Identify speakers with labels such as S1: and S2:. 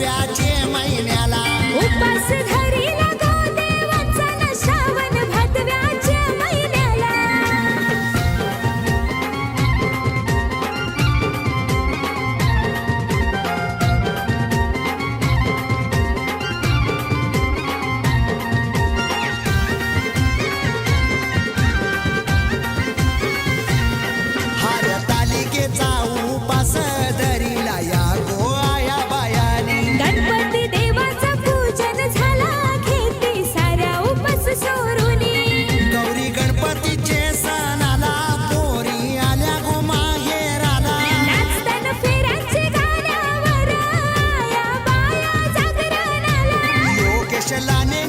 S1: भादव्याचे महिन्याला
S2: उपास धरीला गो देवाचा न श्रावण भादव्याच्या महिन्याला
S1: तालिकेचा उपास धरीला या गो आया बायानी
S2: गणपती देवाचं पूजन झाला घेते साऱ्या उपास सोडूनी
S1: गौरी गणपतीचे सणाला पोरी आल्या गो माहेराला
S2: नाचताना फेऱ्यांचे गाण्यावर आया बाया जागरणाला
S1: योगेश लाने